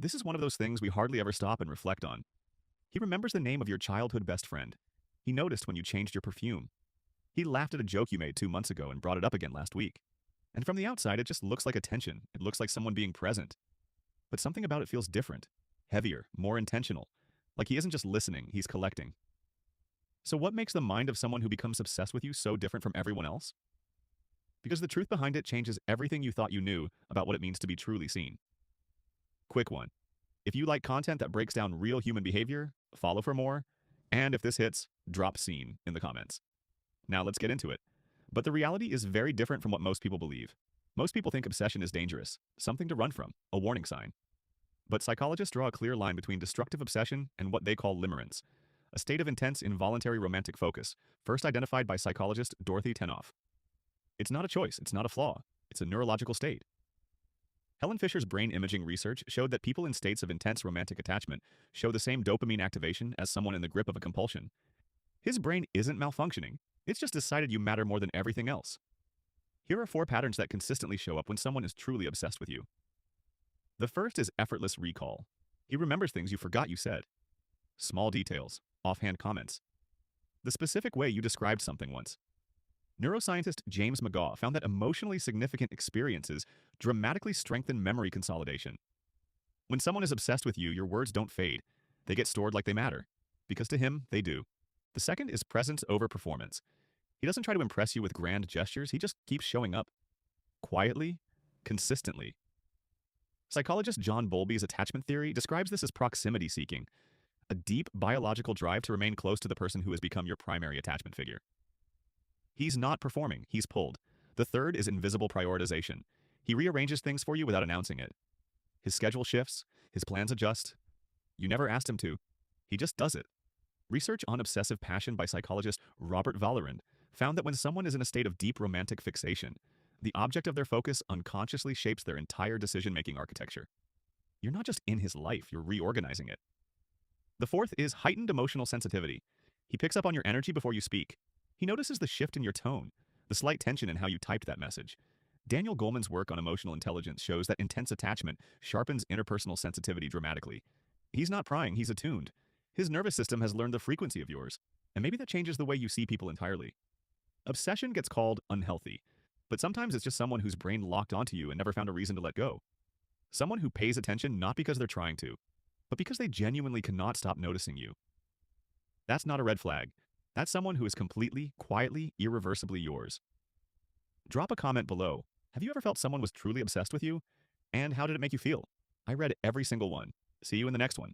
This is one of those things we hardly ever stop and reflect on. He remembers the name of your childhood best friend. He noticed when you changed your perfume. He laughed at a joke you made 2 months ago and brought it up again last week. And from the outside, it just looks like attention. It looks like someone being present. But something about it feels different, heavier, more intentional. Like he isn't just listening, he's collecting. So what makes the mind of someone who becomes obsessed with you so different from everyone else? Because the truth behind it changes everything you thought you knew about what it means to be truly seen. Quick one. If you like content that breaks down real human behavior, follow for more. And if this hits, drop scene in the comments. Now let's get into it. But the reality is very different from what most people believe. Most people think obsession is dangerous, something to run from, a warning sign. But psychologists draw a clear line between destructive obsession and what they call limerence, a state of intense involuntary romantic focus, first identified by psychologist Dorothy Tenoff. It's not a choice, it's not a flaw, it's a neurological state. Helen Fisher's brain imaging research showed that people in states of intense romantic attachment show the same dopamine activation as someone in the grip of a compulsion. His brain isn't malfunctioning, it's just decided you matter more than everything else. Here are 4 patterns that consistently show up when someone is truly obsessed with you. The first is effortless recall. He remembers things you forgot you said. Small details, offhand comments. The specific way you described something once. Neuroscientist James McGaugh found that emotionally significant experiences dramatically strengthen memory consolidation. When someone is obsessed with you, your words don't fade. They get stored like they matter. Because to him, they do. The second is presence over performance. He doesn't try to impress you with grand gestures, he just keeps showing up. Quietly, consistently. Psychologist John Bowlby's attachment theory describes this as proximity seeking, a deep biological drive to remain close to the person who has become your primary attachment figure. He's not performing, he's pulled. The third is invisible prioritization. He rearranges things for you without announcing it. His schedule shifts, his plans adjust. You never asked him to. He just does it. Research on obsessive passion by psychologist Robert Vallerand found that when someone is in a state of deep romantic fixation, the object of their focus unconsciously shapes their entire decision-making architecture. You're not just in his life, you're reorganizing it. The fourth is heightened emotional sensitivity. He picks up on your energy before you speak. He notices the shift in your tone, the slight tension in how you typed that message. Daniel Goleman's work on emotional intelligence shows that intense attachment sharpens interpersonal sensitivity dramatically. He's not prying, he's attuned. His nervous system has learned the frequency of yours, and maybe that changes the way you see people entirely. Obsession gets called unhealthy, but sometimes it's just someone whose brain locked onto you and never found a reason to let go. Someone who pays attention not because they're trying to, but because they genuinely cannot stop noticing you. That's not a red flag. That's someone who is completely, quietly, irreversibly yours. Drop a comment below. Have you ever felt someone was truly obsessed with you? And how did it make you feel? I read every single one. See you in the next one.